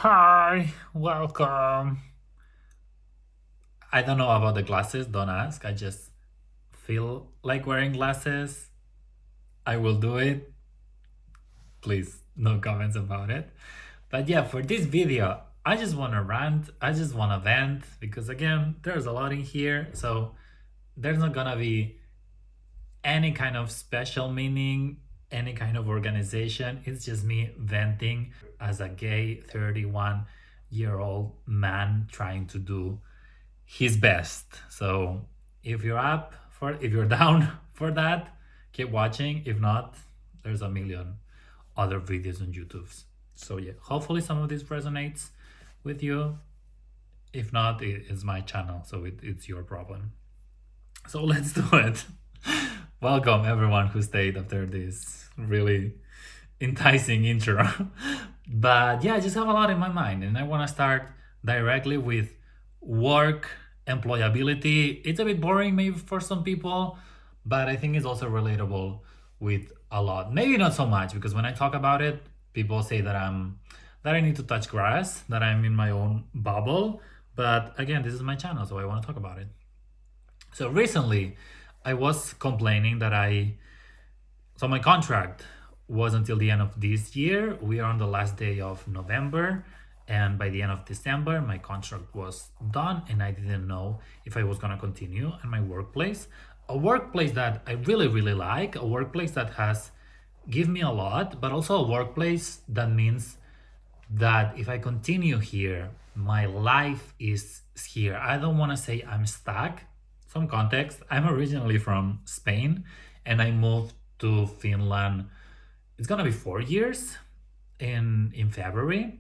Hi, welcome. I don't know about the glasses, don't ask. I just feel like wearing glasses. I will do it. Please, no comments about it. But yeah, for this video, I just want to rant. I just want to vent because again, there's a lot in here. So there's not gonna be any kind of special meaning, any kind of organization. It's just me venting as a gay 31-year-old man trying to do his best. So if you're down for that, keep watching. If not, there's a million other videos on YouTube. So yeah, hopefully some of this resonates with you. If not, it's my channel, so it's your problem. So let's do it. Welcome everyone who stayed after this really enticing intro. But yeah, I just have a lot in my mind, and I want to start directly with work employability. It's a bit boring maybe for some people, but I think it's also relatable with a lot. Maybe not so much because when I talk about it, people say that I need to touch grass, that I'm in my own bubble. But again, this is my channel, so I want to talk about it. So recently, I was complaining that so my contract was until the end of this year. We are on the last day of November, and by the end of December, my contract was done, and I didn't know if I was gonna continue in my workplace. A workplace that I really, really like, a workplace that has give me a lot, but also a workplace that means that if I continue here, my life is here. I don't want to say I'm stuck. Some context, I'm originally from Spain and I moved to Finland. It's gonna be 4 years in February.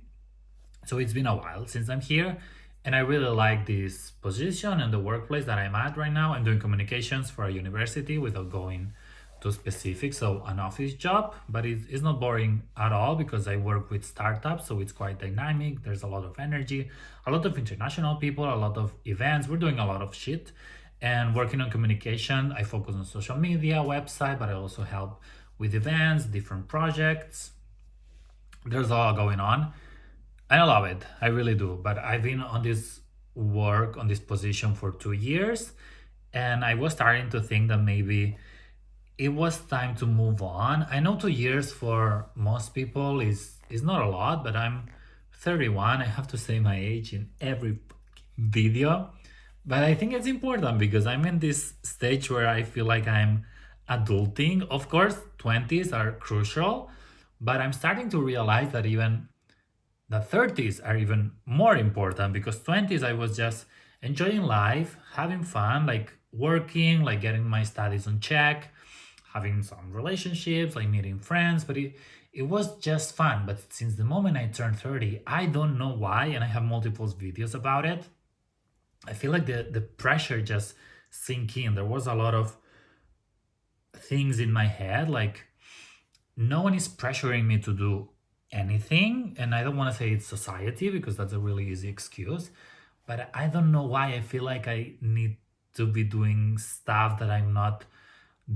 So it's been a while since I'm here. And I really like this position and the workplace that I'm at right now. I'm doing communications for a university without going to specifics. So an office job, but it's not boring at all because I work with startups. So it's quite dynamic. There's a lot of energy, a lot of international people, a lot of events. We're doing a lot of shit. And working on communication, I focus on social media, website, but I also help with events, different projects. There's a lot going on. I love it. I really do. But I've been on this position for 2 years, and I was starting to think that maybe it was time to move on. I know 2 years for most people is not a lot, but I'm 31. I have to say my age in every video. But I think it's important because I'm in this stage where I feel like I'm adulting. Of course, 20s are crucial, but I'm starting to realize that even the 30s are even more important because 20s I was just enjoying life, having fun, like working, like getting my studies on check, having some relationships, like meeting friends, but it was just fun. But since the moment I turned 30, I don't know why, and I have multiple videos about it. I feel like the pressure just sink in. There was a lot of things in my head, like no one is pressuring me to do anything. And I don't want to say it's society because that's a really easy excuse. But I don't know why I feel like I need to be doing stuff that I'm not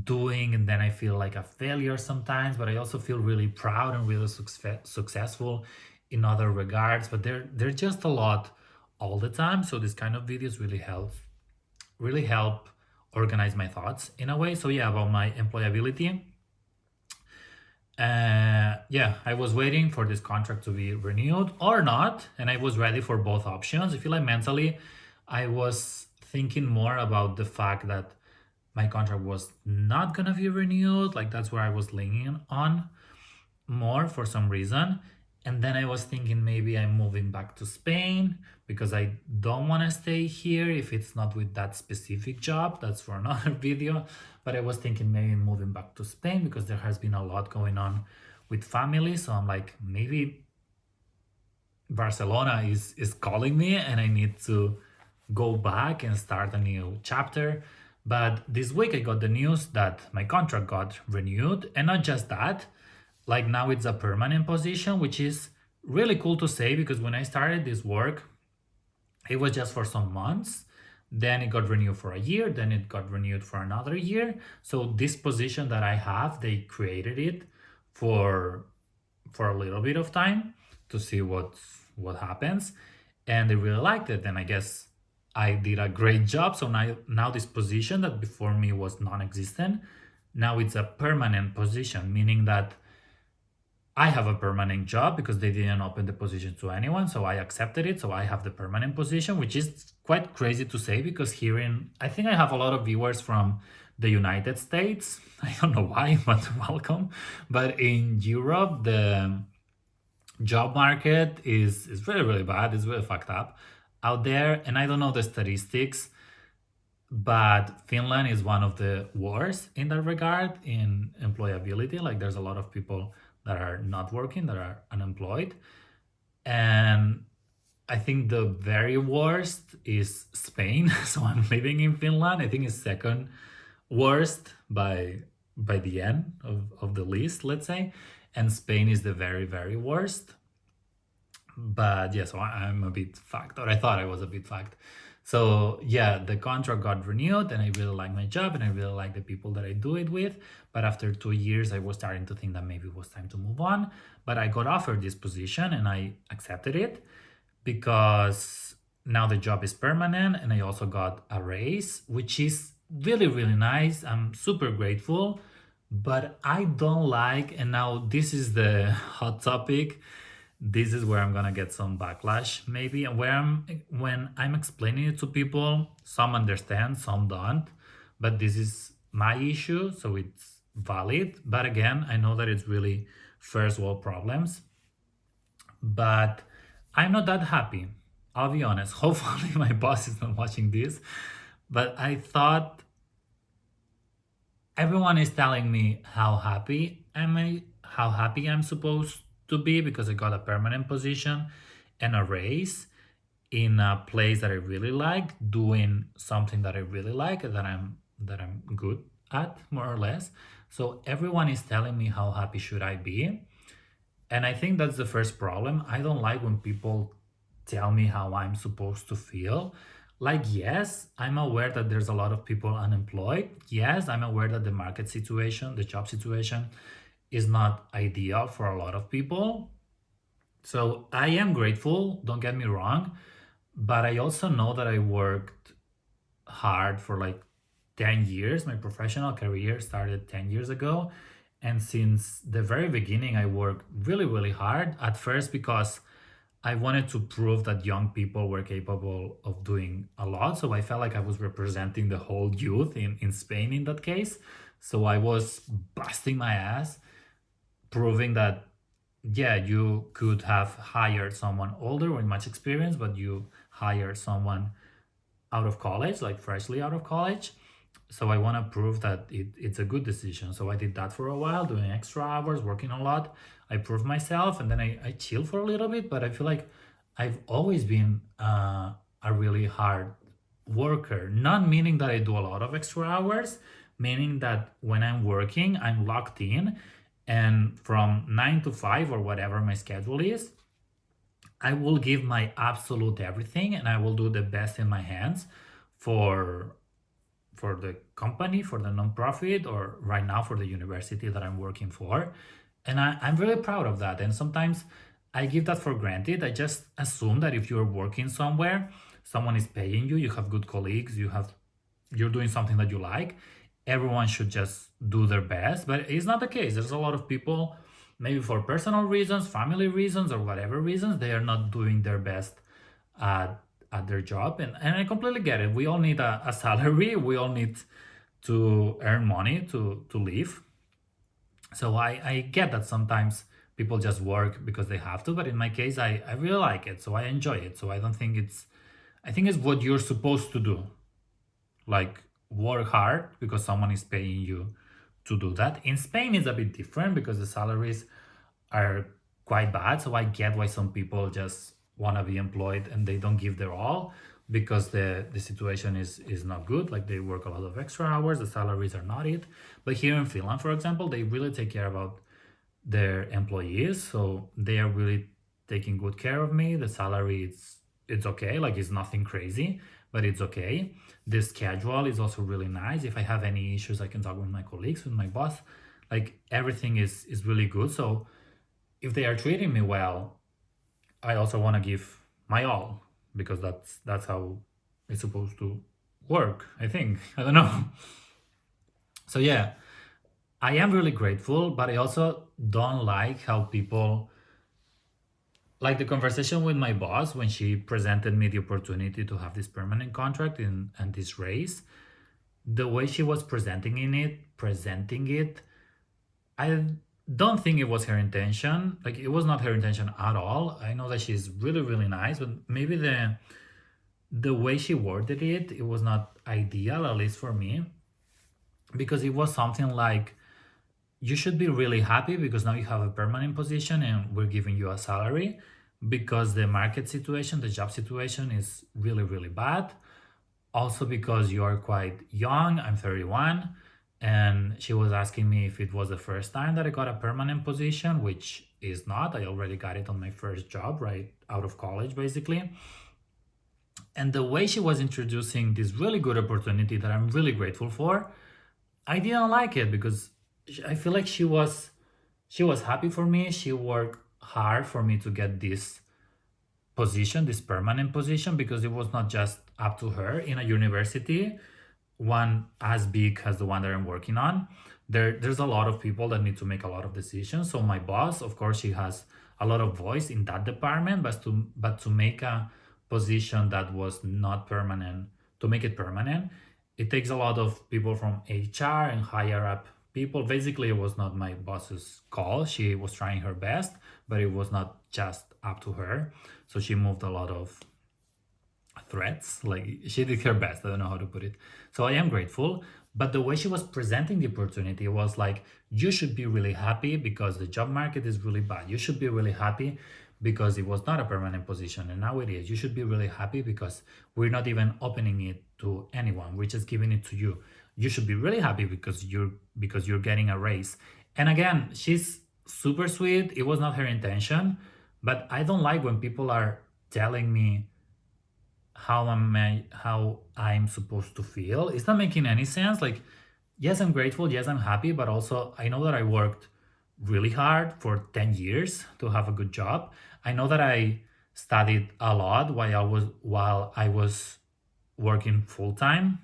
doing. And then I feel like a failure sometimes. But I also feel really proud and really successful in other regards. But they're just a lot all the time. So this kind of videos really help organize my thoughts in a way. So yeah, about my employability, yeah, I was waiting for this contract to be renewed or not, and I was ready for both options. I feel like mentally, I was thinking more about the fact that my contract was not gonna be renewed. Like that's where I was leaning on more for some reason. And then I was thinking maybe I'm moving back to Spain because I don't want to stay here if it's not with that specific job. That's for another video. But I was thinking maybe moving back to Spain because there has been a lot going on with family. So I'm like, maybe Barcelona is calling me and I need to go back and start a new chapter. But this week I got the news that my contract got renewed, and not just that, like now it's a permanent position, which is really cool to say because when I started this work, it was just for some months. Then it got renewed for a year, then it got renewed for another year. So this position that I have, they created it for for a little bit of time to see what happens, and they really liked it. And I guess I did a great job. So now this position that before me was non-existent, now it's a permanent position, meaning that I have a permanent job because they didn't open the position to anyone. So I accepted it. So I have the permanent position, which is quite crazy to say because here in, I think I have a lot of viewers from the United States. I don't know why, but welcome. But in Europe, the job market is really, really bad. It's really fucked up out there. And I don't know the statistics, but Finland is one of the worst in that regard in employability. Like there's a lot of people that are not working, that are unemployed. And I think the very worst is Spain. So I'm living in Finland. I think it's second worst by the end of the list, let's say. And Spain is the very, very worst. But yeah, so I'm a bit fucked, or I thought I was a bit fucked. So yeah, the contract got renewed, and I really like my job, and I really like the people that I do it with. But after 2 years, I was starting to think that maybe it was time to move on. But I got offered this position, and I accepted it because now the job is permanent, and I also got a raise, which is really, really nice. I'm super grateful. But I don't like, and now this is the hot topic, this is where I'm gonna get some backlash maybe, and when I'm explaining it to people, some understand, some don't, but this is my issue, so it's valid. But again, I know that it's really first world problems, but I'm not that happy. I'll be honest. Hopefully my boss is not watching this, but I thought everyone is telling me how happy I'm supposed to be because I got a permanent position and a raise in a place that I really like, doing something that I really like, that I'm good at, more or less. So everyone is telling me how happy should I be. And I think that's the first problem. I don't like when people tell me how I'm supposed to feel. Like, yes, I'm aware that there's a lot of people unemployed. Yes, I'm aware that the market situation, the job situation is not ideal for a lot of people. So I am grateful, don't get me wrong, but I also know that I worked hard for like 10 years. My professional career started 10 years ago. And since the very beginning, I worked really, really hard. At first, because I wanted to prove that young people were capable of doing a lot. So I felt like I was representing the whole youth in Spain in that case. So I was busting my ass, proving that, yeah, you could have hired someone older with much experience, but you hired someone out of college, like freshly out of college. So I want to prove that it's a good decision. So I did that for a while, doing extra hours, working a lot. I proved myself, and then I chilled for a little bit. But I feel like I've always been a really hard worker. Not meaning that I do a lot of extra hours, meaning that when I'm working, I'm locked in, and from 9 to 5 or whatever my schedule is, I will give my absolute everything, and I will do the best in my hands for the company, for the nonprofit, or right now for the university that I'm working for. And I'm really proud of that. And sometimes I give that for granted. I just assume that if you're working somewhere, someone is paying you, you have good colleagues, you're doing something that you like, everyone should just do their best. But it's not the case. There's a lot of people, maybe for personal reasons, family reasons, or whatever reasons, they are not doing their best at, at their job. And I completely get it. We all need a salary. We all need to earn money to live. So I get that sometimes people just work because they have to. But in my case, I really like it. So I enjoy it. So I don't think I think it's what you're supposed to do. Like work hard because someone is paying you to do that. In Spain, it's a bit different because the salaries are quite bad. So I get why some people just want to be employed and they don't give their all because the situation is not good. Like they work a lot of extra hours, the salaries are not it. But here in Finland, for example, they really take care about their employees. So they are really taking good care of me. The salary it's okay, like it's nothing crazy, but it's okay. The schedule is also really nice. If I have any issues, I can talk with my colleagues, with my boss. Like everything is really good. So if they are treating me well, I also want to give my all, because that's how it's supposed to work, I think. I don't know. So yeah, I am really grateful, but I also don't like how people, like the conversation with my boss when she presented me the opportunity to have this permanent contract in and this raise. The way she was presenting it, I don't think it was her intention. Like, it was not her intention at all. I know that she's really really nice, but maybe the way she worded it, it was not ideal, at least for me, because it was something like, you should be really happy because now you have a permanent position and we're giving you a salary, because the market situation, the job situation is really really bad. Also because you are quite young, I'm 31. And she was asking me if it was the first time that I got a permanent position, which is not. I already got it on my first job right out of college, basically. And the way she was introducing this really good opportunity that I'm really grateful for, I didn't like it, because I feel like she was happy for me. She worked hard for me to get this position, this permanent position, because it was not just up to her in a university, one as big as the one that I'm working on. There's a lot of people that need to make a lot of decisions. So my boss, of course, she has a lot of voice in that department, but to make a position that was not permanent, to make it permanent, it takes a lot of people from HR and higher up people. Basically, it was not my boss's call. She was trying her best, but it was not just up to her. So she moved a lot of threats. Like, she did her best. I don't know how to put it. So I am grateful. But the way she was presenting the opportunity was like, you should be really happy because the job market is really bad. You should be really happy because it was not a permanent position and now it is. You should be really happy because we're not even opening it to anyone. We're just giving it to you. You should be really happy because you're getting a raise. And again, she's super sweet. It was not her intention, but I don't like when people are telling me how I'm supposed to feel. It's not making any sense. Like, yes, I'm grateful, yes, I'm happy, but also I know that I worked really hard for 10 years to have a good job. I know that I studied a lot while I was working full time.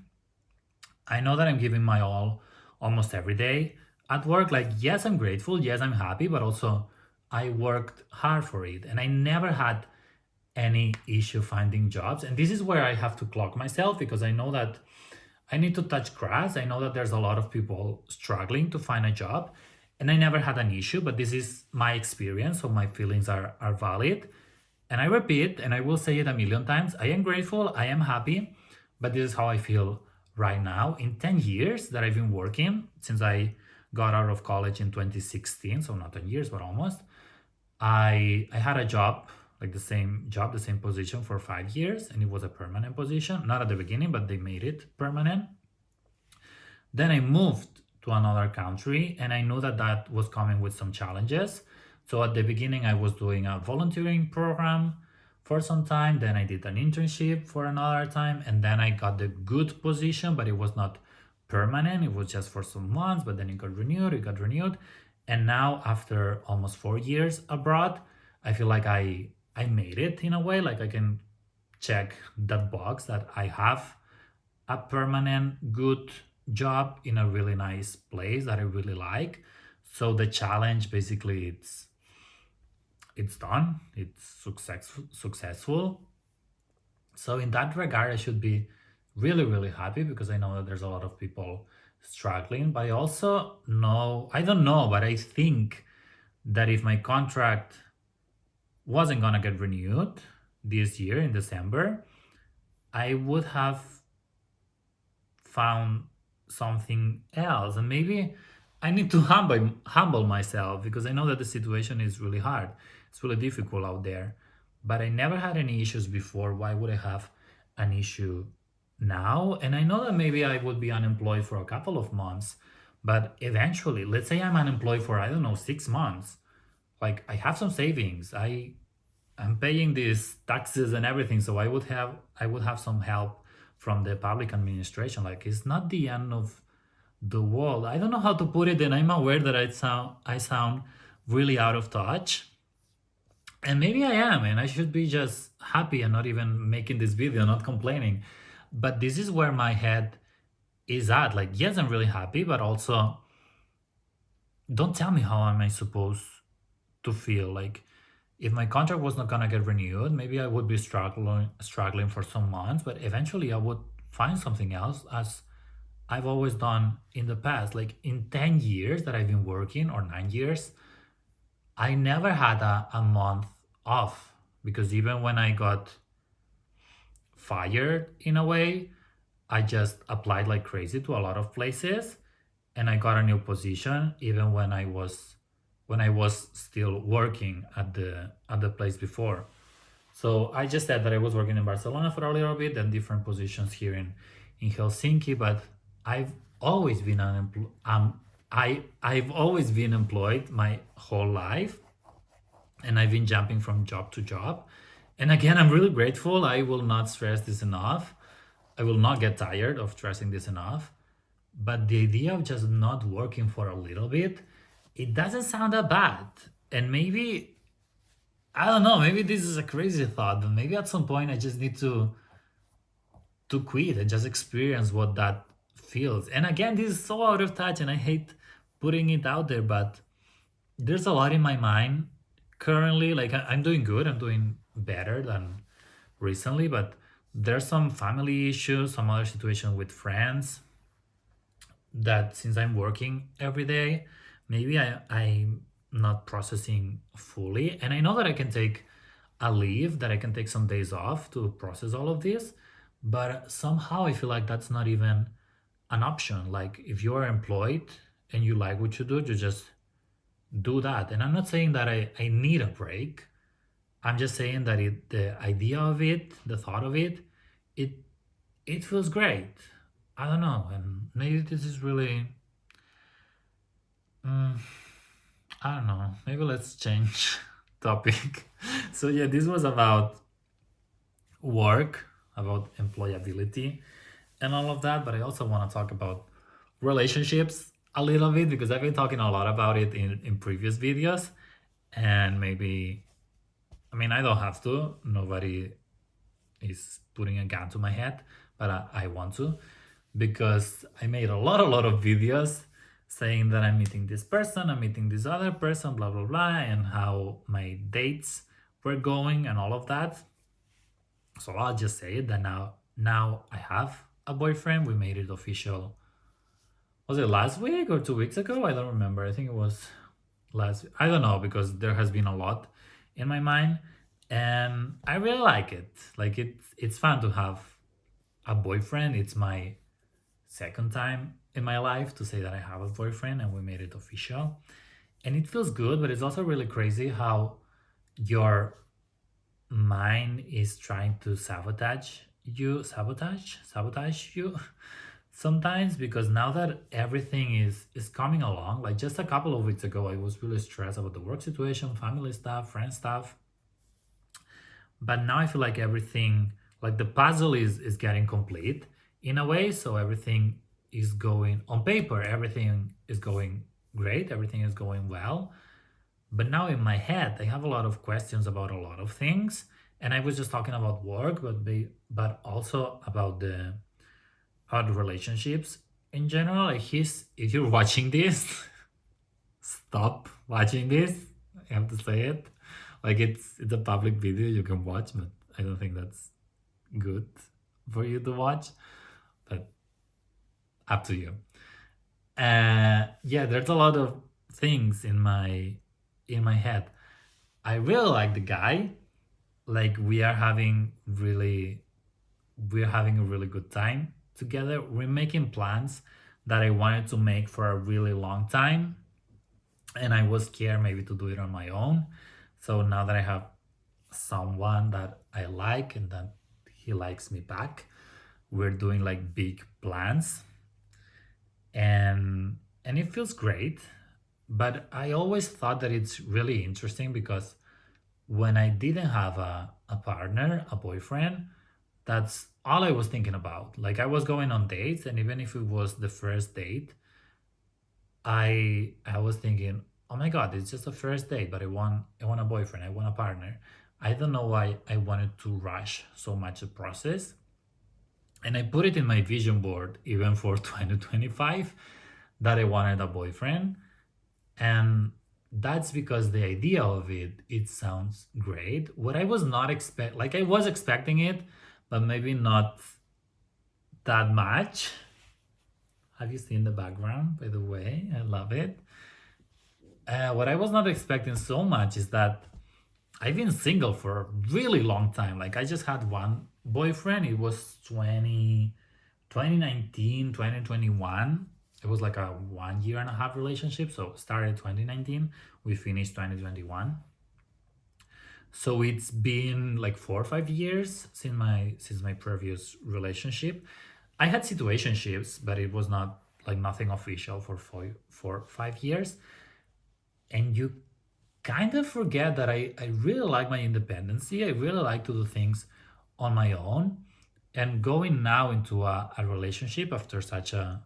I know that I'm giving my all almost every day at work. Like, yes, I'm grateful, yes, I'm happy, but also I worked hard for it and I never had any issue finding jobs. And this is where I have to clock myself, because I know that I need to touch grass. I know that there's a lot of people struggling to find a job, and I never had an issue, but this is my experience, so my feelings are valid. And I repeat, and I will say it a million times, I am grateful, I am happy, but this is how I feel right now. In 10 years that I've been working, since I got out of college in 2016, so not 10 years, but almost, I had a job, like the same job, the same position for 5 years, and it was a permanent position. Not at the beginning, but they made it permanent. Then I moved to another country, and I knew that that was coming with some challenges. So at the beginning, I was doing a volunteering program for some time. Then I did an internship for another time, and then I got the good position, but it was not permanent. It was just for some months, but then it got renewed. It got renewed, and now after almost 4 years abroad, I feel like I made it in a way. Like, I can check that box that I have a permanent good job in a really nice place that I really like. So the challenge, basically, it's done. It's successful. So in that regard, I should be really really happy, because I know that there's a lot of people struggling. But I also know, I don't know, but I think that if my contract wasn't gonna get renewed this year in December, I would have found something else. And maybe I need to humble myself, because I know that the situation is really hard. It's really difficult out there. But I never had any issues before. Why would I have an issue now? And I know that maybe I would be unemployed for a couple of months, but eventually, let's say I'm unemployed for, I don't know, 6 months. Like, I have some savings. I'm paying these taxes and everything, so I would have some help from the public administration. Like, it's not the end of the world. I don't know how to put it, and I'm aware that I sound really out of touch. And maybe I am, and I should be just happy and not even making this video, not complaining. But this is where my head is at. Like, yes, I'm really happy, but also don't tell me how am I supposed to feel. Like, if my contract was not gonna get renewed, maybe I would be struggling for some months, but eventually I would find something else, as I've always done in the past. Like, in 10 years that I've been working, or 9 years, I never had a month off, because even when I got fired in a way, I just applied like crazy to a lot of places, and I got a new position even when I was still working at the place before. So I just said that I was working in Barcelona for a little bit and different positions here in Helsinki, but I've always been I've always been employed my whole life, and I've been jumping from job to job. And again, I'm really grateful. I will not stress this enough. I will not get tired of stressing this enough. But the idea of just not working for a little bit, it doesn't sound that bad. And maybe, I don't know, maybe this is a crazy thought, but maybe at some point I just need to quit and just experience what that feels. And again, this is so out of touch, and I hate putting it out there, but there's a lot in my mind currently. Like, I'm doing good, I'm doing better than recently, but there's some family issues, some other situation with friends, that since I'm working every day, maybe I'm not processing fully. And I know that I can take a leave, that I can take some days off to process all of this, but somehow I feel like that's not even an option. Like, if you are employed and you like what you do, you just do that. And I'm not saying that I need a break. I'm just saying that the idea of it, the thought of it, it it feels great. I don't know, and maybe this is really, mm, I don't know. Maybe let's change topic. So yeah, this was about work, about employability, and all of that. But I also want to talk about relationships a little bit, because I've been talking a lot about it in previous videos, and maybe, I mean, I don't have to. Nobody is putting a gun to my head, but I want to, because I made a lot of videos saying that I'm meeting this person, I'm meeting this other person, blah blah blah, and how my dates were going and all of that. So I'll just say it, that now I have a boyfriend. We made it official. Was it last week or 2 weeks ago? I don't remember. I think it was last. I don't know, because there has been a lot in my mind, and I really like it. Like, it's fun to have a boyfriend. It's my second time in my life to say that I have a boyfriend, and we made it official. And it feels good, but it's also really crazy how your mind is trying to sabotage you sometimes, because now that everything is coming along, like just a couple of weeks ago I was really stressed about the work situation, family stuff, friend stuff, but now I feel like everything, like the puzzle is getting complete in a way. So everything is going on paper, everything is going great, everything is going well. But now in my head I have a lot of questions about a lot of things, and I was just talking about work, but also about the relationships in general. Like, he's if you're watching this, stop watching this. I have to say it. Like, it's a public video you can watch, but I don't think that's good for you to watch. But up to you. Yeah, there's a lot of things in my head. I really like the guy. Like, we're having a really good time together. We're making plans that I wanted to make for a really long time, and I was scared maybe to do it on my own. So now that I have someone that I like and that he likes me back, we're doing like big plans, and it feels great. But I always thought that it's really interesting, because when I didn't have a partner, a boyfriend, that's all I was thinking about. Like, I was going on dates, and even if it was the first date, I was thinking, oh my god, it's just a first date, but I want a boyfriend, I want a partner. I don't know why I wanted to rush so much the process. And I put it in my vision board even for 2025 that I wanted a boyfriend. And that's because the idea of it sounds great. What I was not expect like I was expecting it, but maybe not that much. Have you seen the background, by the way? I love it. What I was not expecting so much is that I've been single for a really long time. Like I just had one boyfriend. It was 2019, 2021. It was like a 1 year and a half relationship. So started 2019, we finished 2021. So it's been like 4 or 5 years since my previous relationship. I had situationships, but it was not like nothing official for 5 years. And you kind of forget that I really like my independency. I really like to do things on my own. And going now into a relationship after such a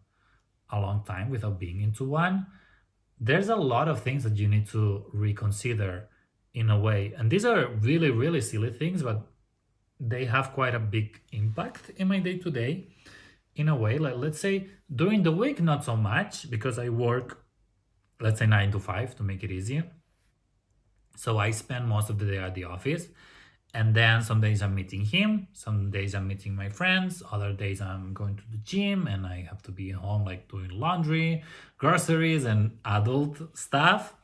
long time without being into one, there's a lot of things that you need to reconsider in a way. And these are really, really silly things, but they have quite a big impact in my day to day in a way. Like, let's say during the week, not so much because I work, let's say 9 to 5 to make it easier. So I spend most of the day at the office. And then some days I'm meeting him, some days I'm meeting my friends, other days I'm going to the gym and I have to be at home like doing laundry, groceries, and adult stuff.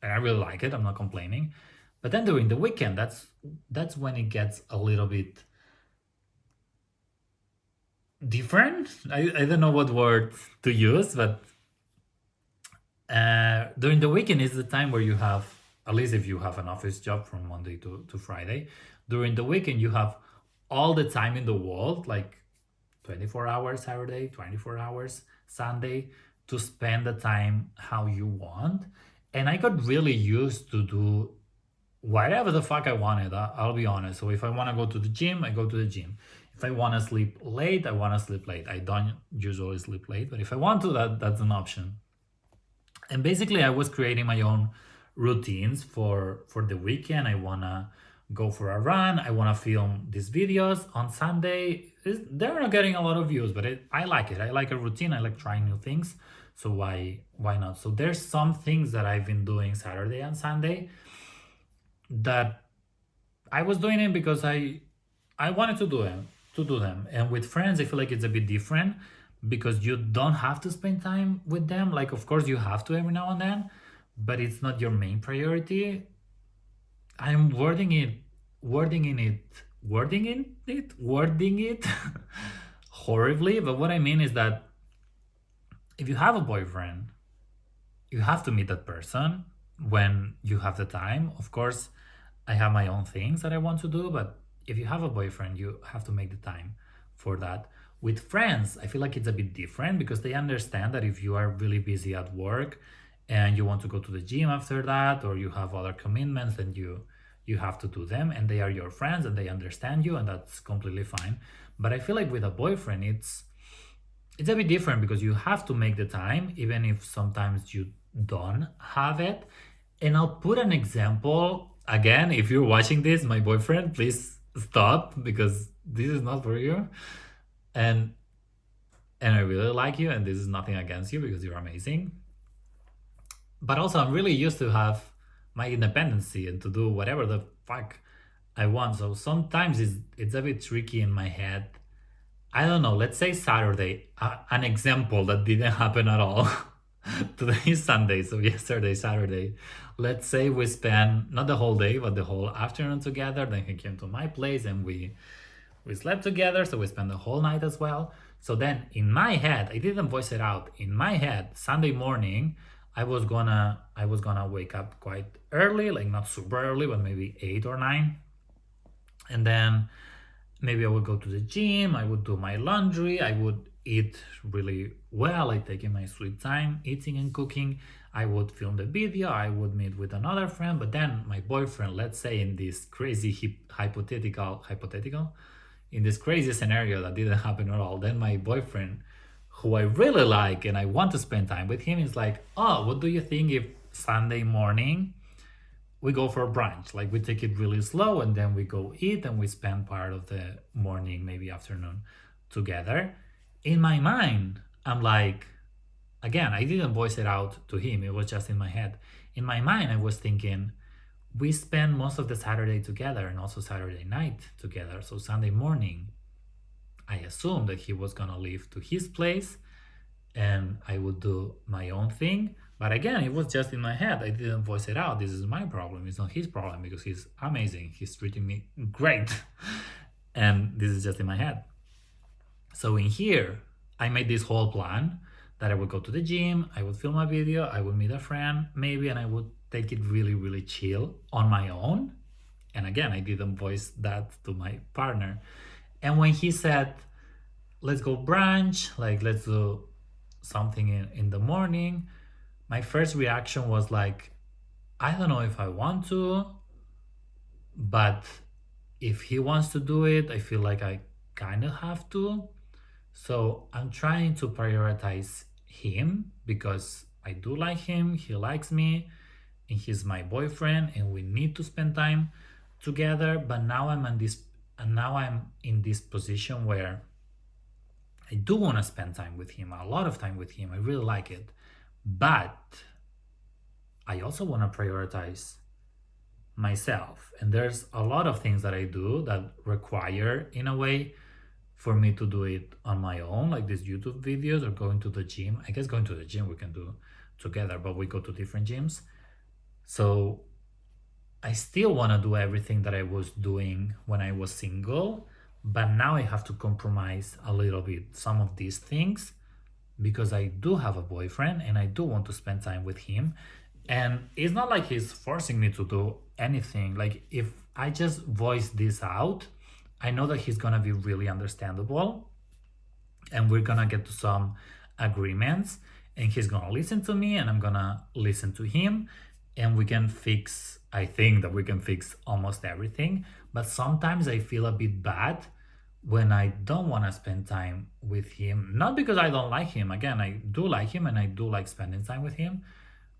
And I really like it, I'm not complaining. But then during the weekend, that's when it gets a little bit different. I don't know what word to use, but during the weekend is the time where you have, at least if you have an office job from Monday to Friday, during the weekend you have all the time in the world, like 24 hours Saturday, 24 hours Sunday, to spend the time how you want. And I got really used to do whatever the fuck I wanted. I'll be honest. So if I want to go to the gym, I go to the gym. If I want to sleep late, I want to sleep late. I don't usually sleep late, but if I want to, that's an option. And basically I was creating my own routines for the weekend. I want to go for a run, I want to film these videos on Sunday. They're not getting a lot of views, but I like it. I like a routine, I like trying new things. So why not? So there's some things that I've been doing Saturday and Sunday that I was doing it because I wanted to do them. And with friends, I feel like it's a bit different because you don't have to spend time with them. Like, of course, you have to every now and then, but it's not your main priority. I'm wording it horribly. But what I mean is that if you have a boyfriend, you have to meet that person when you have the time. Of course, I have my own things that I want to do, but if you have a boyfriend, you have to make the time for that. With friends, I feel like it's a bit different because they understand that if you are really busy at work and you want to go to the gym after that, or you have other commitments, then you have to do them, and they are your friends and they understand you, and that's completely fine. But I feel like with a boyfriend, it's a bit different because you have to make the time, even if sometimes you don't have it. And I'll put an example again. If you're watching this, my boyfriend, please stop because this is not for you. And and I really like you, and this is nothing against you because you're amazing. But also, I'm really used to have my independency and to do whatever the fuck I want. So sometimes it's a bit tricky in my head. I don't know. Let's say Saturday, an example that didn't happen at all. Today is Sunday, so yesterday, Saturday. Let's say we spent not the whole day, but the whole afternoon together. Then he came to my place and we slept together, so we spent the whole night as well. So then in my head, I didn't voice it out. In my head, Sunday morning, I was gonna wake up quite early, like not super early, but maybe 8 or 9. And then maybe I would go to the gym, I would do my laundry, I would eat really well, I take in my sweet time, eating and cooking. I would film the video, I would meet with another friend, but then my boyfriend, let's say in this crazy hypothetical, in this crazy scenario that didn't happen at all, then my boyfriend, who I really like and I want to spend time with him, is like, oh, what do you think if Sunday morning, we go for brunch. Like we take it really slow and then we go eat and we spend part of the morning, maybe afternoon together. In my mind, I'm like, again, I didn't voice it out to him, it was just in my head. In my mind, I was thinking, we spend most of the Saturday together and also Saturday night together. So Sunday morning, I assumed that he was gonna leave to his place and I would do my own thing. But again, it was just in my head. I didn't voice it out. This is my problem. It's not his problem because he's amazing. He's treating me great. And this is just in my head. So in here, I made this whole plan that I would go to the gym, I would film a video, I would meet a friend maybe, and I would take it really, really chill on my own. And again, I didn't voice that to my partner. And when he said, let's go brunch, like let's do something in the morning, my first reaction was like, I don't know if I want to, but if he wants to do it, I feel like I kind of have to. So I'm trying to prioritize him because I do like him, he likes me, and he's my boyfriend, and we need to spend time together. But now I'm in this position where I do want to spend time with him, a lot of time with him. I really like it. But I also want to prioritize myself. And there's a lot of things that I do that require, in a way, for me to do it on my own, like these YouTube videos or going to the gym. I guess going to the gym we can do together, but we go to different gyms. So I still want to do everything that I was doing when I was single, but now I have to compromise a little bit some of these things because I do have a boyfriend and I do want to spend time with him. And it's not like he's forcing me to do anything. Like, if I just voice this out, I know that he's gonna be really understandable and we're gonna get to some agreements and he's gonna listen to me and I'm gonna listen to him and we can fix, I think that we can fix almost everything. But sometimes I feel a bit bad when I don't want to spend time with him. Not because I don't like him. Again, I do like him and I do like spending time with him.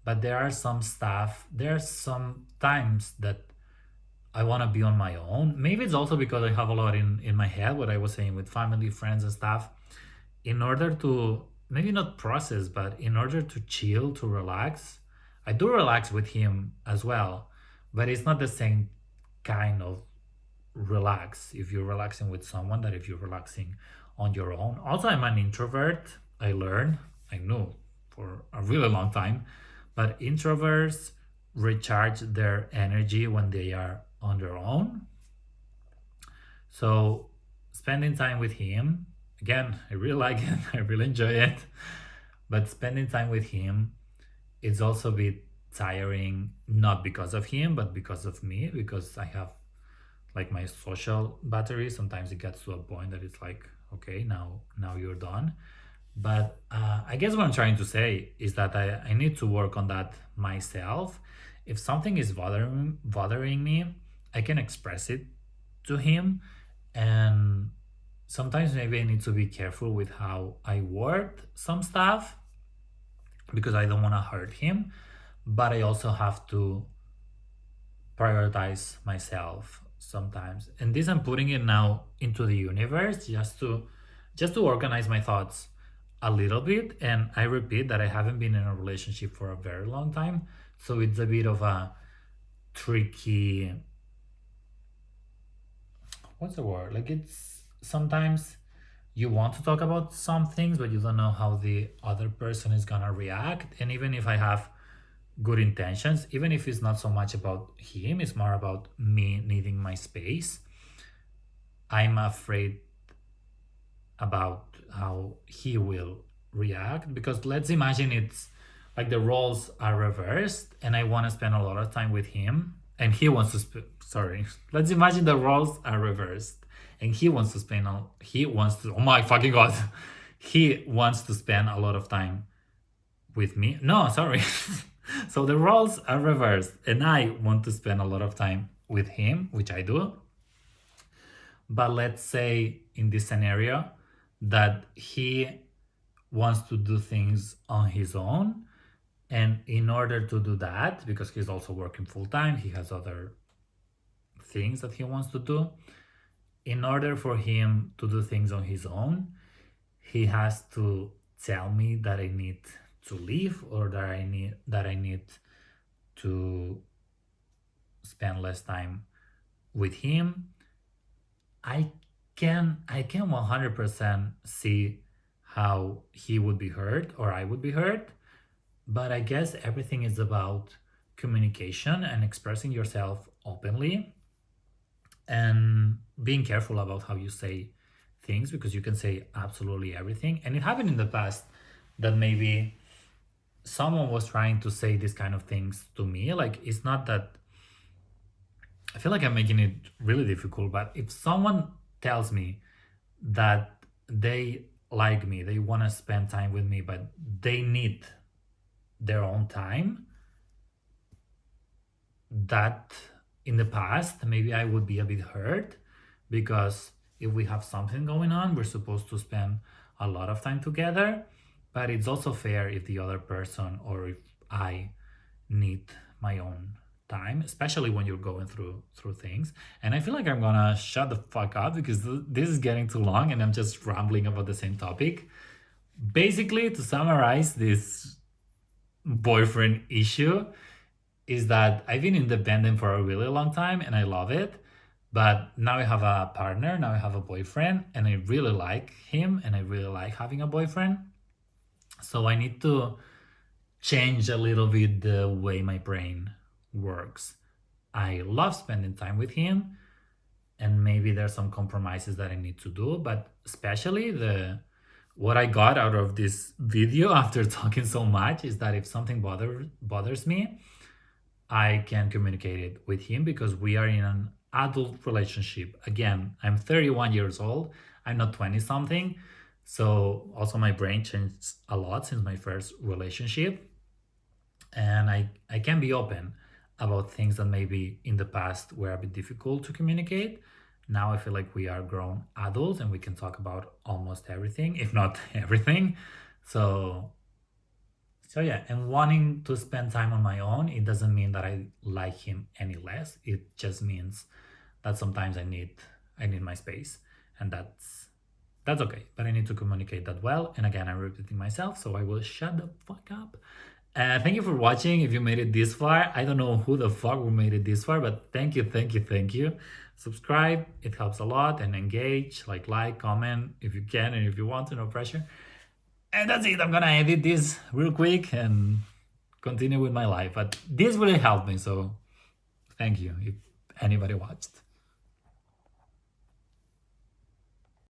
But there are some times that I want to be on my own. Maybe it's also because I have a lot in my head, what I was saying with family, friends, and stuff. In order to, maybe not process, but in order to chill, to relax, I do relax with him as well. But it's not the same kind of relax if you're relaxing with someone that if you're relaxing on your own. Also, I'm an introvert. I knew for a really long time, but introverts recharge their energy when they are on their own. So spending time with him, again, I really like it. I really enjoy it. But spending time with him, it's also a bit tiring, not because of him, but because of me, because I have like my social battery. Sometimes it gets to a point that it's like, okay, now you're done. But I guess what I'm trying to say is that I need to work on that myself. If something is bothering me, I can express it to him. And sometimes maybe I need to be careful with how I word some stuff because I don't want to hurt him. But I also have to prioritize myself sometimes. And this I'm putting it now into the universe just to organize my thoughts a little bit. And I repeat that I haven't been in a relationship for a very long time, so it's a bit of a tricky, what's the word, like, it's sometimes you want to talk about some things but you don't know how the other person is gonna react. And even if I have good intentions, even if it's not so much about him, it's more about me needing my space, I'm afraid about how he will react. Because let's imagine it's like the roles are reversed and I want to spend a lot of time with him and he wants to sorry, let's imagine the roles are reversed and he wants to, oh my fucking god, he wants to spend a lot of time with me. No, sorry. So the roles are reversed and I want to spend a lot of time with him, which I do. But let's say in this scenario that he wants to do things on his own And in order to do that, because he's also working full time, he has other things that he wants to do. In order for him to do things on his own, he has to tell me that I need to leave, or that I need to spend less time with him. I can 100% see how he would be hurt or I would be hurt, but I guess everything is about communication and expressing yourself openly, and being careful about how you say things, because you can say absolutely everything. And it happened in the past that maybe someone was trying to say these kind of things to me. Like, it's not that I feel like I'm making it really difficult, but if someone tells me that they like me, they want to spend time with me, but they need their own time, that in the past maybe I would be a bit hurt, because if we have something going on, we're supposed to spend a lot of time together. But it's also fair if the other person, or if I, need my own time, especially when you're going through things. And I feel like I'm gonna shut the fuck up, because this is getting too long and I'm just rambling about the same topic. Basically, to summarize this boyfriend issue, is that I've been independent for a really long time and I love it. But now I have a partner, now I have a boyfriend, and I really like him and I really like having a boyfriend. So I need to change a little bit the way my brain works. I love spending time with him, and maybe there's some compromises that I need to do, but especially the what I got out of this video after talking so much is that if something bothers me, I can communicate it with him, because we are in an adult relationship. Again, I'm 31 years old. I'm not 20 something. So also my brain changed a lot since my first relationship, and I can be open about things that maybe in the past were a bit difficult to communicate. Now I feel like we are grown adults and we can talk about almost everything, if not everything. So yeah, and wanting to spend time on my own, it doesn't mean that I like him any less. It just means that sometimes I need my space, and that's okay. But I need to communicate that well. And again, I'm repeating myself, so I will shut the fuck up. Thank you for watching. If you made it this far, I don't know who the fuck who made it this far, but thank you, thank you, thank you. Subscribe, it helps a lot, and engage, like, comment if you can and if you want to, no pressure. And that's it. I'm gonna edit this real quick and continue with my life. But this really helped me, so thank you if anybody watched.